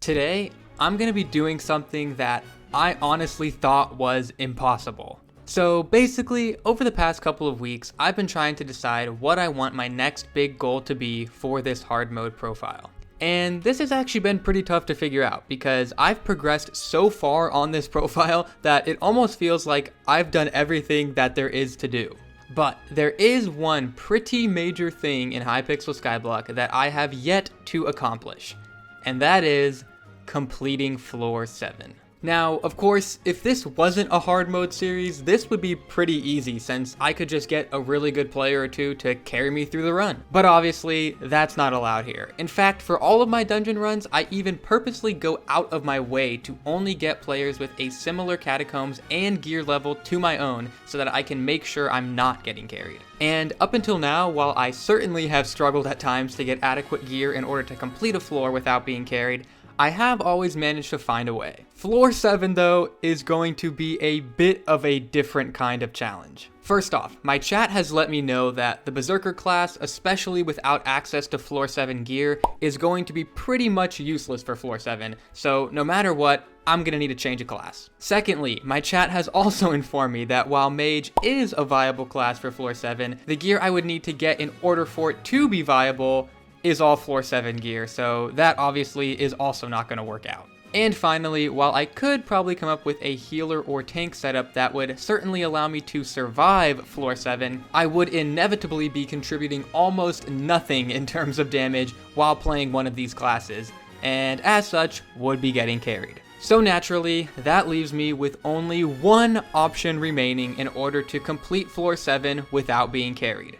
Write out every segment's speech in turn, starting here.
Today, I'm going to be doing something that I honestly thought was impossible. So basically, over the past couple of weeks, I've been trying to decide what I want my next big goal to be for this hard mode profile. And this has actually been pretty tough to figure out because I've progressed so far on this profile that it almost feels like I've done everything that there is to do. But there is one pretty major thing in Hypixel Skyblock that I have yet to accomplish, and that is completing floor 7. Now, of course, if this wasn't a hard mode series, this would be pretty easy since I could just get a really good player or two to carry me through the run. But obviously, that's not allowed here. In fact, for all of my dungeon runs, I even purposely go out of my way to only get players with a similar catacombs and gear level to my own so that I can make sure I'm not getting carried. And up until now, while I certainly have struggled at times to get adequate gear in order to complete a floor without being carried, I have always managed to find a way. Floor 7 though is going to be a bit of a different kind of challenge. First off, my chat has let me know that the Berserker class, especially without access to floor 7 gear, is going to be pretty much useless for floor 7, so no matter what, I'm gonna need to change a class. Secondly, my chat has also informed me that while Mage is a viable class for floor 7, the gear I would need to get in order for it to be viable is all floor 7 gear, so that obviously is also not going to work out. And finally, while I could probably come up with a healer or tank setup that would certainly allow me to survive floor 7, I would inevitably be contributing almost nothing in terms of damage while playing one of these classes, and as such, would be getting carried. So naturally, that leaves me with only one option remaining in order to complete floor 7 without being carried: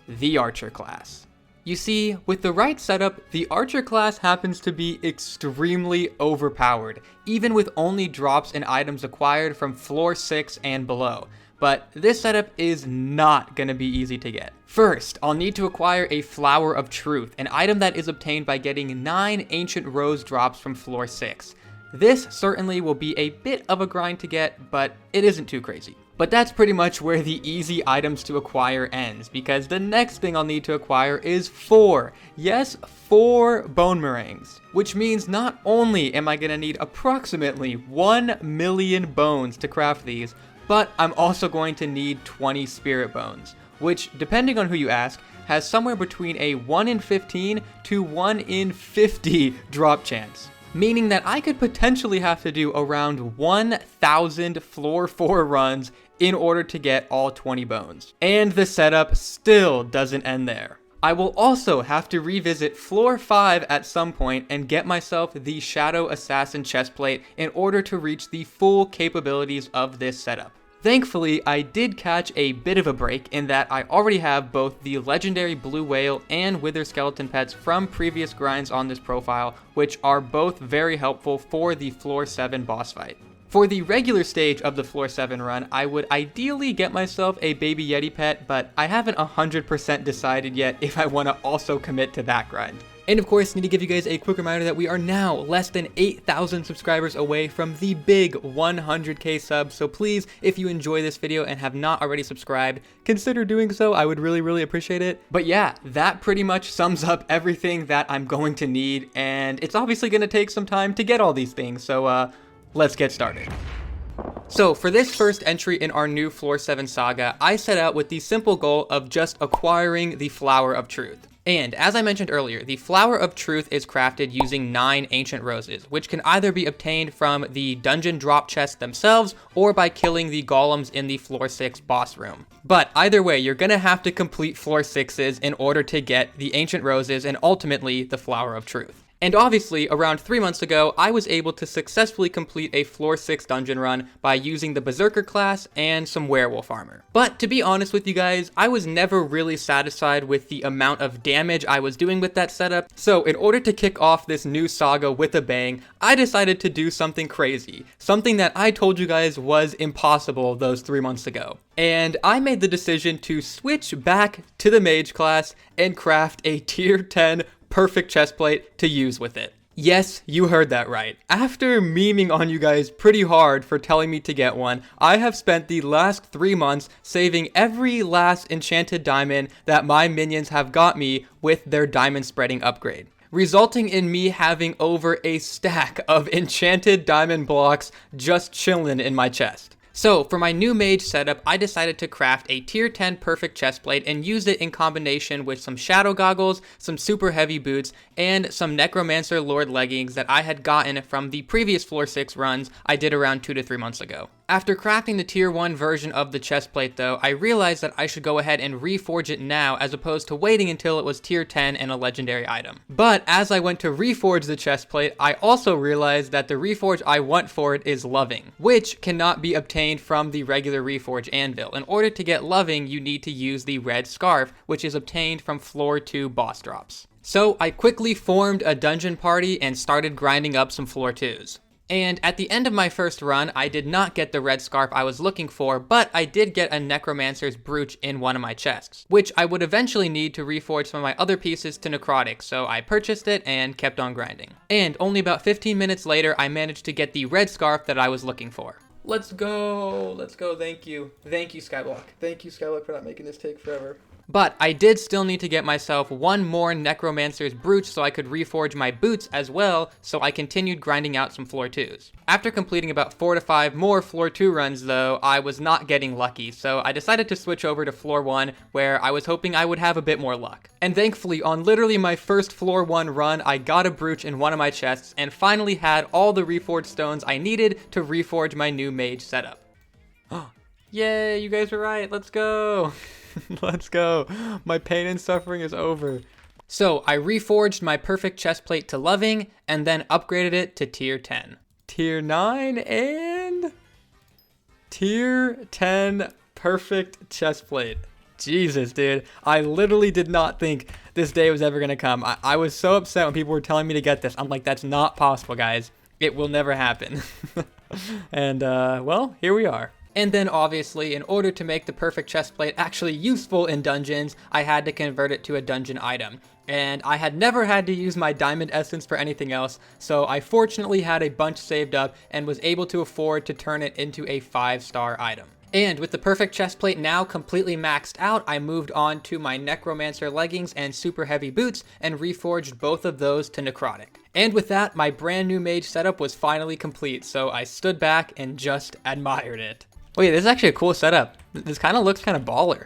the Archer class. You see, with the right setup, the Archer class happens to be extremely overpowered, even with only drops and items acquired from floor 6 and below. But this setup is not going to be easy to get. First, I'll need to acquire a Flower of Truth, an item that is obtained by getting 9 Ancient Rose drops from floor 6. This certainly will be a bit of a grind to get, but it isn't too crazy. But that's pretty much where the easy items to acquire ends, because the next thing I'll need to acquire is 4 bone meringues, which means not only am I going to need approximately 1 million bones to craft these, but I'm also going to need 20 spirit bones, which, depending on who you ask, has somewhere between a 1 in 15 to 1 in 50 drop chance. Meaning that I could potentially have to do around 1,000 floor 4 runs in order to get all 20 bones. And the setup still doesn't end there. I will also have to revisit floor 5 at some point and get myself the Shadow Assassin chestplate in order to reach the full capabilities of this setup. Thankfully, I did catch a bit of a break in that I already have both the legendary Blue Whale and Wither Skeleton pets from previous grinds on this profile, which are both very helpful for the floor 7 boss fight. For the regular stage of the floor 7 run, I would ideally get myself a Baby Yeti pet, but I haven't 100% decided yet if I want to also commit to that grind. And of course, need to give you guys a quick reminder that we are now less than 8,000 subscribers away from the big 100k subs, so please, if you enjoy this video and have not already subscribed, consider doing so. I would really appreciate it. But yeah, that pretty much sums up everything that I'm going to need, and it's obviously going to take some time to get all these things, so let's get started. So for this first entry in our new floor 7 saga, I set out with the simple goal of just acquiring the Flower of Truth. And as I mentioned earlier, the Flower of Truth is crafted using 9 Ancient Roses, which can either be obtained from the dungeon drop chests themselves or by killing the golems in the floor 6 boss room. But either way, you're gonna have to complete floor 6s in order to get the Ancient Roses and ultimately the Flower of Truth. And obviously, around 3 months ago, I was able to successfully complete a floor 6 dungeon run by using the Berserker class and some werewolf armor. But to be honest with you guys, I was never really satisfied with the amount of damage I was doing with that setup, so in order to kick off this new saga with a bang, I decided to do something crazy, something that I told you guys was impossible those 3 months ago. And I made the decision to switch back to the Mage class and craft a tier 10 perfect chestplate to use with it. Yes, you heard that right. After memeing on you guys pretty hard for telling me to get one, I have spent the last 3 months saving every last enchanted diamond that my minions have got me with their diamond spreading upgrade. resulting in me having over a stack of enchanted diamond blocks just chilling in my chest. So, for my new mage setup, I decided to craft a tier 10 perfect chestplate and use it in combination with some shadow goggles, some super heavy boots, and some necromancer lord leggings that I had gotten from the previous floor 6 runs I did around 2 to 3 months ago. After crafting the tier 1 version of the chestplate though, I realized that I should go ahead and reforge it now as opposed to waiting until it was tier 10 and a legendary item. But as I went to reforge the chestplate, I also realized that the reforge I want for it is Loving, which cannot be obtained from the regular reforge anvil. In order to get Loving, you need to use the red scarf, which is obtained from floor 2 boss drops. So I quickly formed a dungeon party and started grinding up some floor 2s. And at the end of my first run, I did not get the red scarf I was looking for, but I did get a necromancer's brooch in one of my chests, which I would eventually need to reforge some of my other pieces to necrotic, so I purchased it and kept on grinding. And only about 15 minutes later, I managed to get the red scarf that I was looking for. Let's go, thank you. Thank you, Skyblock. Thank you, Skyblock, for not making this take forever. But I did still need to get myself one more Necromancer's Brooch so I could reforge my boots as well, so I continued grinding out some floor 2s. After completing about 4 to 5 more floor 2 runs though, I was not getting lucky, so I decided to switch over to floor 1, where I was hoping I would have a bit more luck. And thankfully, on literally my first floor 1 run, I got a brooch in one of my chests and finally had all the reforged stones I needed to reforge my new mage setup. Yay, you guys were right, let's go! Let's go. My pain and suffering is over. So I reforged my perfect chestplate to Loving and then upgraded it to tier 10. Tier 9 and tier 10 perfect chestplate. Jesus, dude. I literally did not think this day was ever going to come. I was so upset when people were telling me to get this. I'm like, that's not possible, guys. It will never happen. And, well, here we are. And then obviously, in order to make the perfect chestplate actually useful in dungeons, I had to convert it to a dungeon item. And I had never had to use my diamond essence for anything else, so I fortunately had a bunch saved up and was able to afford to turn it into a 5-star item. And with the perfect chestplate now completely maxed out, I moved on to my necromancer leggings and super heavy boots and reforged both of those to necrotic. And with that, my brand new mage setup was finally complete, so I stood back and just admired it. Wait, this is actually a cool setup. This kind of looks kind of baller.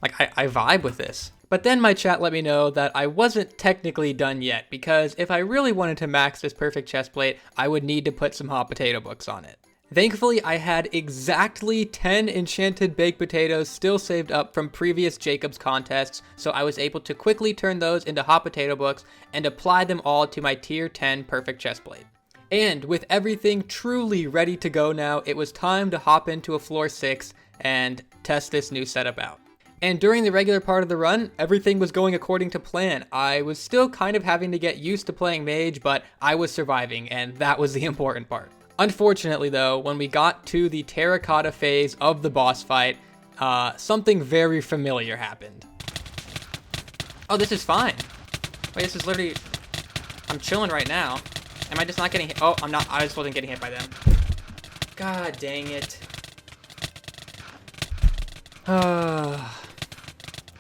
Like, I vibe with this. But then my chat let me know that I wasn't technically done yet, because if I really wanted to max this perfect chestplate, I would need to put some hot potato books on it. Thankfully, I had exactly 10 enchanted baked potatoes still saved up from previous Jacob's contests, so I was able to quickly turn those into hot potato books and apply them all to my tier 10 perfect chestplate. And with everything truly ready to go now, it was time to hop into a floor 6 and test this new setup out. And during the regular part of the run, everything was going according to plan. I was still kind of having to get used to playing mage, but I was surviving, and that was the important part. Unfortunately though, when we got to the Terracotta Phase of the boss fight, something very familiar happened. Oh, this is fine. Wait, this is literally... I'm chilling right now. Am I just not getting hit? Oh, I'm not. I just wasn't getting hit by them. God dang it.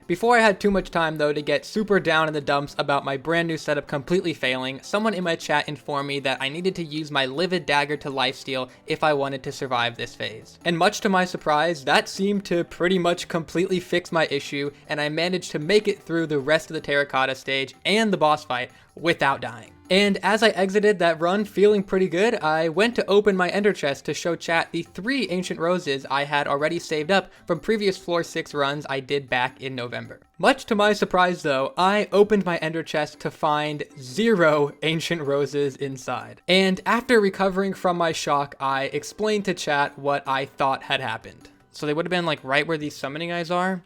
Before I had too much time, though, to get super down in the dumps about my brand new setup completely failing, someone in my chat informed me that I needed to use my Livid Dagger to lifesteal if I wanted to survive this phase. And much to my surprise, that seemed to pretty much completely fix my issue, and I managed to make it through the rest of the Terracotta stage and the boss fight without dying. And as I exited that run feeling pretty good, I went to open my ender chest to show chat the 3 ancient roses I had already saved up from previous floor 6 runs I did back in November. Much to my surprise though, I opened my ender chest to find 0 ancient roses inside. And after recovering from my shock, I explained to chat what I thought had happened. So they would have been like right where these summoning eyes are.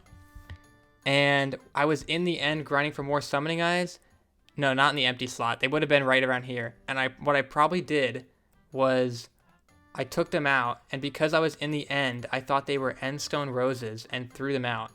And I was in the end grinding for more summoning eyes. No, not in the empty slot. They would have been right around here. And what I probably did was I took them out, and because I was in the end, I thought they were endstone roses and threw them out.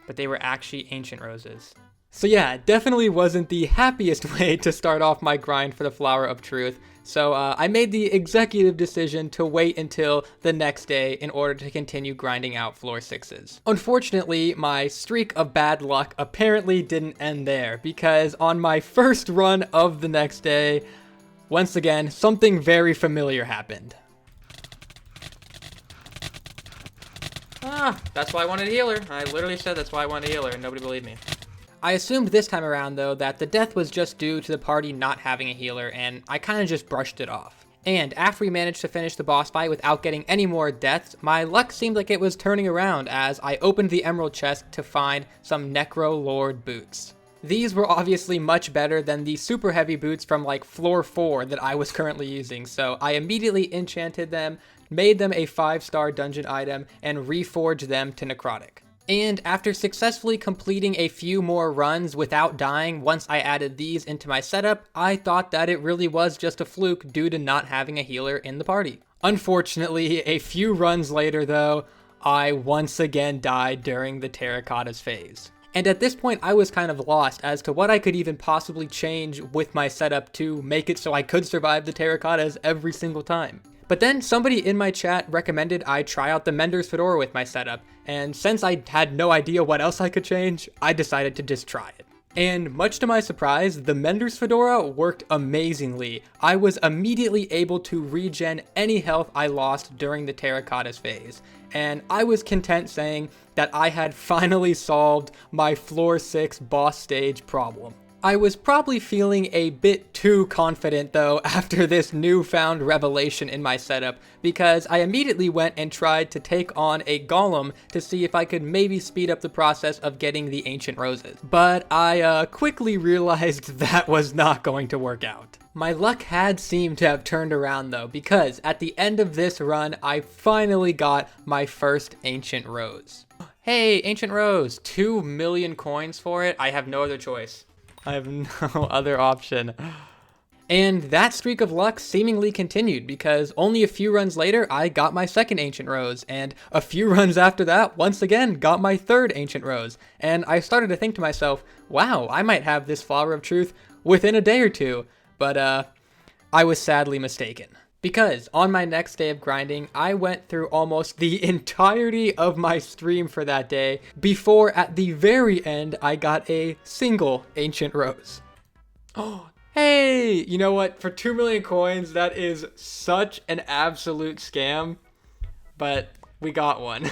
But they were actually ancient roses. So yeah, definitely wasn't the happiest way to start off my grind for the Flower of Truth. So I made the executive decision to wait until the next day in order to continue grinding out floor 6s. Unfortunately, my streak of bad luck apparently didn't end there, because on my first run of the next day, once again, something very familiar happened. That's why I wanted a healer. I literally said that's why I wanted a healer, and nobody believed me. I assumed this time around, though, that the death was just due to the party not having a healer, and I kind of just brushed it off. And after we managed to finish the boss fight without getting any more deaths, my luck seemed like it was turning around as I opened the emerald chest to find some Necro Lord boots. These were obviously much better than the super heavy boots from like floor 4 that I was currently using, so I immediately enchanted them, made them a 5-star dungeon item, and reforged them to necrotic. And after successfully completing a few more runs without dying once I added these into my setup, I thought that it really was just a fluke due to not having a healer in the party. Unfortunately, a few runs later though, I once again died during the Terracotta Phase. And at this point, I was kind of lost as to what I could even possibly change with my setup to make it so I could survive the Terracottas every single time. But then somebody in my chat recommended I try out the Mender's Fedora with my setup, and since I had no idea what else I could change, I decided to just try it. And much to my surprise, the Mender's Fedora worked amazingly. I was immediately able to regen any health I lost during the Terracotta Phase, and I was content saying that I had finally solved my floor 6 boss stage problem. I was probably feeling a bit too confident though after this newfound revelation in my setup, because I immediately went and tried to take on a golem to see if I could maybe speed up the process of getting the ancient roses. But I quickly realized that was not going to work out. My luck had seemed to have turned around though, because at the end of this run, I finally got my first ancient rose. Hey, ancient rose, 2 million coins for it. I have no other choice. I have no other option. And that streak of luck seemingly continued, because only a few runs later, I got my second Ancient Rose, and a few runs after that, once again, got my third Ancient Rose. And I started to think to myself, wow, I might have this Flower of Truth within a day or two. But I was sadly mistaken. Because on my next day of grinding, I went through almost the entirety of my stream for that day before at the very end I got a single Ancient Rose. Oh, hey! You know what? For 2 million coins, that is such an absolute scam. But we got one.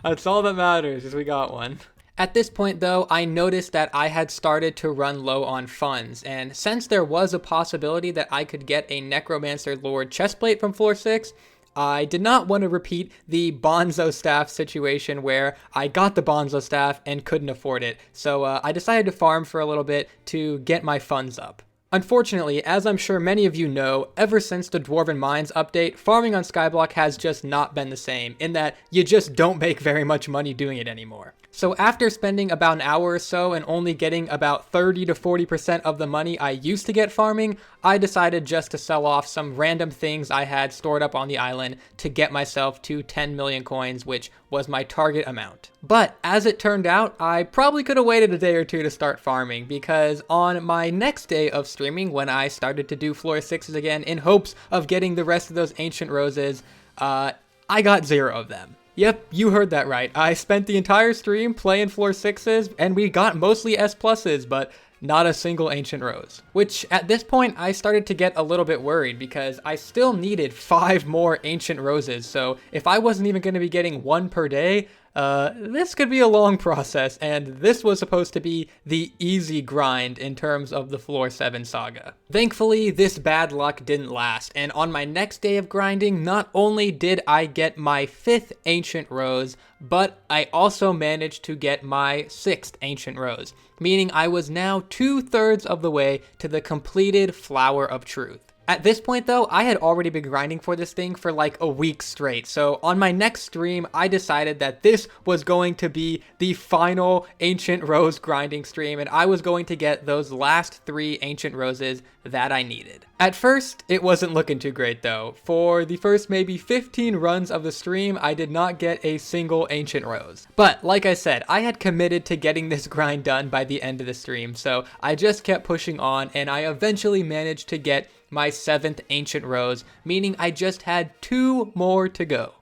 That's all that matters, is we got one. At this point though, I noticed that I had started to run low on funds, and since there was a possibility that I could get a Necromancer Lord chestplate from floor 6, I did not want to repeat the Bonzo staff situation where I got the Bonzo staff and couldn't afford it, so I decided to farm for a little bit to get my funds up. Unfortunately, as I'm sure many of you know, ever since the Dwarven Mines update, farming on Skyblock has just not been the same, in that you just don't make very much money doing it anymore. So after spending about an hour or so and only getting about 30 to 40% of the money I used to get farming, I decided just to sell off some random things I had stored up on the island to get myself to 10 million coins, which was my target amount. But as it turned out, I probably could have waited a day or two to start farming, because on my next day of streaming, when I started to do floor 6s again in hopes of getting the rest of those ancient roses, I got 0 of them. Yep, you heard that right. I spent the entire stream playing floor 6s, and we got mostly S+, but not a single ancient rose. Which, at this point, I started to get a little bit worried, because I still needed 5 more ancient roses, so if I wasn't even going to be getting 1 per day, this could be a long process, and this was supposed to be the easy grind in terms of the floor 7 saga. Thankfully, this bad luck didn't last, and on my next day of grinding, not only did I get my 5th ancient rose, but I also managed to get my 6th ancient rose, meaning I was now 2/3 of the way to the completed Flower of Truth. At this point though, I had already been grinding for this thing for like a week straight. So on my next stream, I decided that this was going to be the final Ancient Rose grinding stream, and I was going to get those last 3 Ancient Roses that I needed. At first, it wasn't looking too great though. For the first maybe 15 runs of the stream, I did not get a single Ancient Rose. But like I said, I had committed to getting this grind done by the end of the stream, so I just kept pushing on, and I eventually managed to get my 7th Ancient Rose, meaning I just had 2 more to go.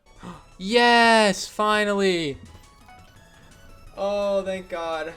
Yes, finally! Oh, thank God.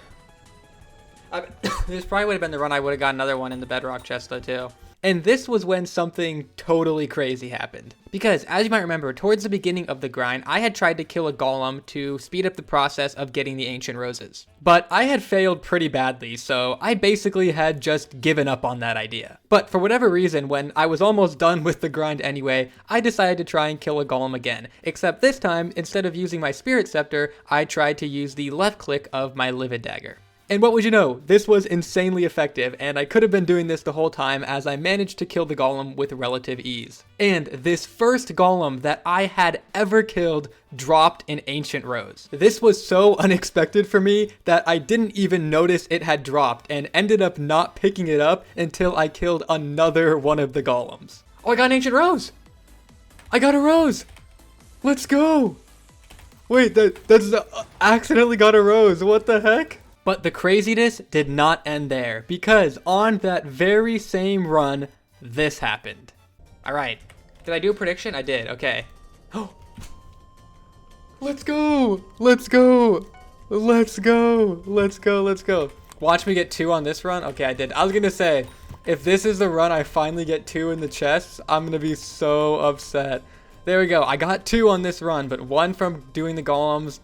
This probably would have been the run I would have got another one in the bedrock chest though too. And this was when something totally crazy happened. Because, as you might remember, towards the beginning of the grind, I had tried to kill a golem to speed up the process of getting the Ancient Roses. But I had failed pretty badly, so I basically had just given up on that idea. But for whatever reason, when I was almost done with the grind anyway, I decided to try and kill a golem again. Except this time, instead of using my Spirit Scepter, I tried to use the left click of my Livid Dagger. And what would you know, this was insanely effective, and I could have been doing this the whole time as I managed to kill the golem with relative ease. And this first golem that I had ever killed dropped an Ancient Rose. This was so unexpected for me that I didn't even notice it had dropped and ended up not picking it up until I killed another one of the golems. Oh, I got an Ancient Rose! I got a rose! Let's go! Wait, that's accidentally got a rose, what the heck? But the craziness did not end there, because on that very same run, this happened. Alright, did I do a prediction? I did, okay. Oh, let's go! Let's go! Let's go! Let's go, let's go. Watch me get 2 on this run? Okay, I did. I was gonna say, if this is the run I finally get 2 in the chests, I'm gonna be so upset. There we go, I got 2 on this run, but 1 from doing the golems,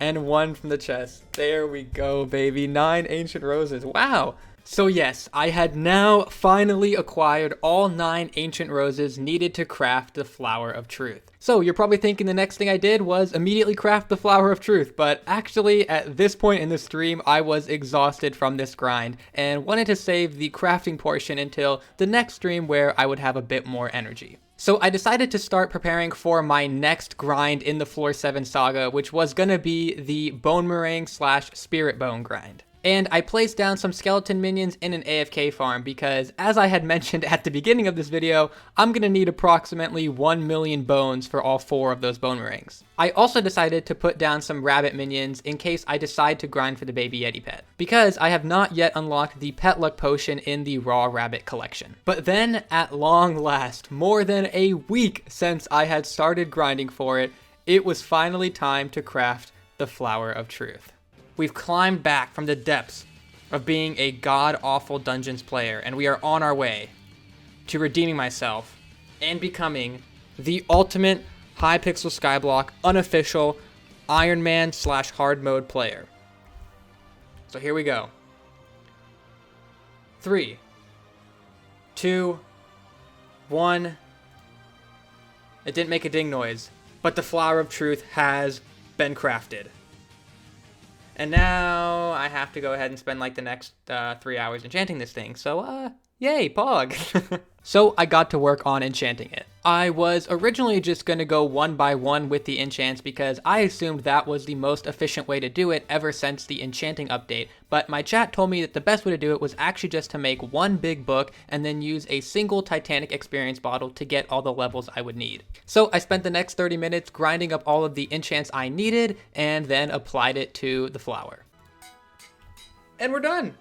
and 1 from the chest. There we go, baby. 9 Ancient Roses. Wow. So yes, I had now finally acquired all 9 Ancient Roses needed to craft the Flower of Truth. So you're probably thinking the next thing I did was immediately craft the Flower of Truth, but actually at this point in the stream, I was exhausted from this grind and wanted to save the crafting portion until the next stream where I would have a bit more energy. So I decided to start preparing for my next grind in the Floor 7 saga, which was gonna be the Bone Meringue / Spirit Bone grind. And I placed down some skeleton minions in an AFK farm because, as I had mentioned at the beginning of this video, I'm gonna need approximately 1 million bones for all 4 of those bone meringues. I also decided to put down some rabbit minions in case I decide to grind for the baby Yeti pet, because I have not yet unlocked the pet luck potion in the raw rabbit collection. But then, at long last, more than a week since I had started grinding for it, it was finally time to craft the Flower of Truth. We've climbed back from the depths of being a god-awful Dungeons player, and we are on our way to redeeming myself and becoming the ultimate Hypixel Skyblock unofficial Iron Man / hard mode player. So here we go. 3, 2, 1. It didn't make a ding noise, but the Flower of Truth has been crafted. And now I have to go ahead and spend like the next 3 hours enchanting this thing. So, yay, pog. So I got to work on enchanting it. I was originally just going to go 1 by 1 with the enchants because I assumed that was the most efficient way to do it ever since the enchanting update, but my chat told me that the best way to do it was actually just to make 1 big book and then use a single Titanic experience bottle to get all the levels I would need. So I spent the next 30 minutes grinding up all of the enchants I needed and then applied it to the flower. And we're done!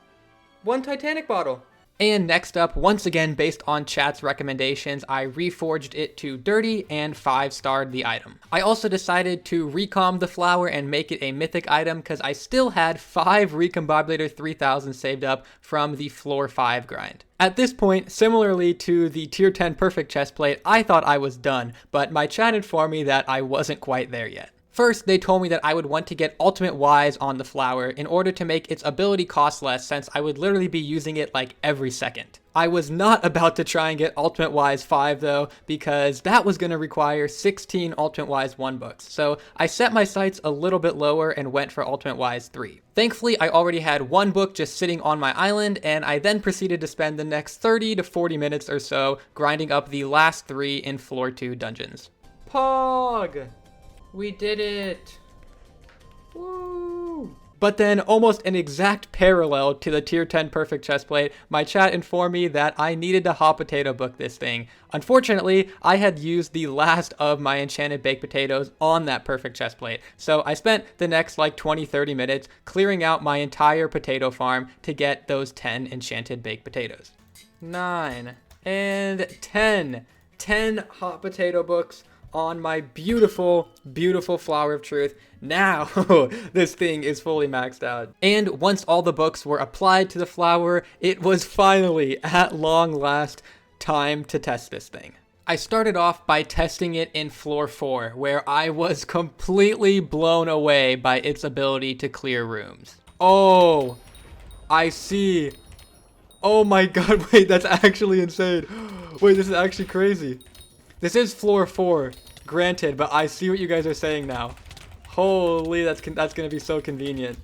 1 Titanic bottle. And next up, once again based on chat's recommendations, I reforged it to dirty and 5-starred the item. I also decided to recomb the flower and make it a mythic item because I still had 5 Recombobulator 3000 saved up from the floor 5 grind. At this point, similarly to the tier 10 perfect chestplate, I thought I was done, but my chat informed me that I wasn't quite there yet. First, they told me that I would want to get Ultimate Wise on the flower in order to make its ability cost less since I would literally be using it like every second. I was not about to try and get Ultimate Wise 5 though, because that was going to require 16 Ultimate Wise 1 books. So I set my sights a little bit lower and went for Ultimate Wise 3. Thankfully, I already had 1 book just sitting on my island, and I then proceeded to spend the next 30 to 40 minutes or so grinding up the last 3 in Floor 2 dungeons. Pog! We did it! Woo! But then, almost an exact parallel to the tier 10 perfect chestplate, my chat informed me that I needed to hot potato book this thing. Unfortunately, I had used the last of my enchanted baked potatoes on that perfect chestplate, so I spent the next like 20-30 minutes clearing out my entire potato farm to get those 10 enchanted baked potatoes. 9 and 10. 10 hot potato books on my beautiful, beautiful Flower of Truth. Now, this thing is fully maxed out. And once all the books were applied to the flower, it was finally, at long last, time to test this thing. I started off by testing it in Floor 4, where I was completely blown away by its ability to clear rooms. Oh, I see. Oh my god, wait, that's actually insane. Wait, this is actually crazy. This is Floor 4, granted, but I see what you guys are saying now. Holy, that's gonna be so convenient.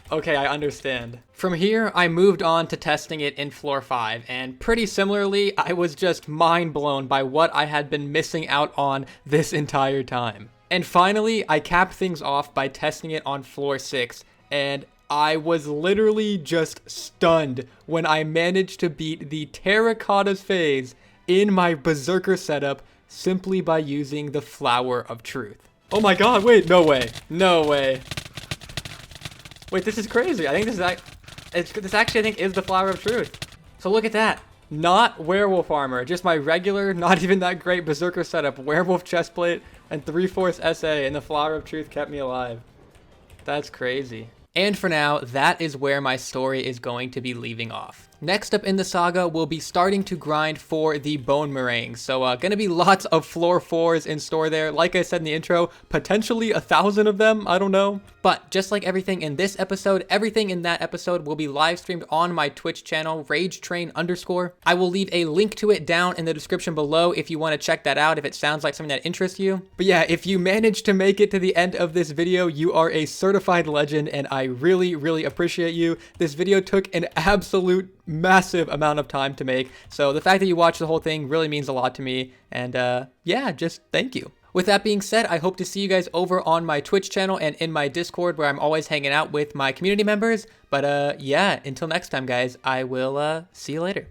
Okay, I understand. From here, I moved on to testing it in Floor 5, and pretty similarly, I was just mind blown by what I had been missing out on this entire time. And finally, I capped things off by testing it on Floor 6, and I was literally just stunned when I managed to beat the Terracotta Phase in my Berserker setup simply by using the Flower of Truth. Oh my god, wait, no way. No way. Wait, this is crazy. I think this actually, I think, is the Flower of Truth. So look at that. Not Werewolf Armor, just my regular, not even that great Berserker setup, Werewolf Chestplate, and 3/4 SA, and the Flower of Truth kept me alive. That's crazy. And for now, that is where my story is going to be leaving off. Next up in the saga, we'll be starting to grind for the Bone Meringues. So gonna be lots of Floor 4s in store there. Like I said in the intro, potentially 1,000 of them, I don't know. But just like everything in this episode, everything in that episode will be live streamed on my Twitch channel, Ragetrain_. I will leave a link to it down in the description below if you want to check that out, if it sounds like something that interests you. But yeah, if you manage to make it to the end of this video, you are a certified legend, and I really, really appreciate you. This video took an absolute massive amount of time to make, so the fact that you watched the whole thing really means a lot to me, and yeah, just thank you. With that being said, I hope to see you guys over on my Twitch channel and in my Discord, where I'm always hanging out with my community members. But yeah, until next time, guys, I will see you later.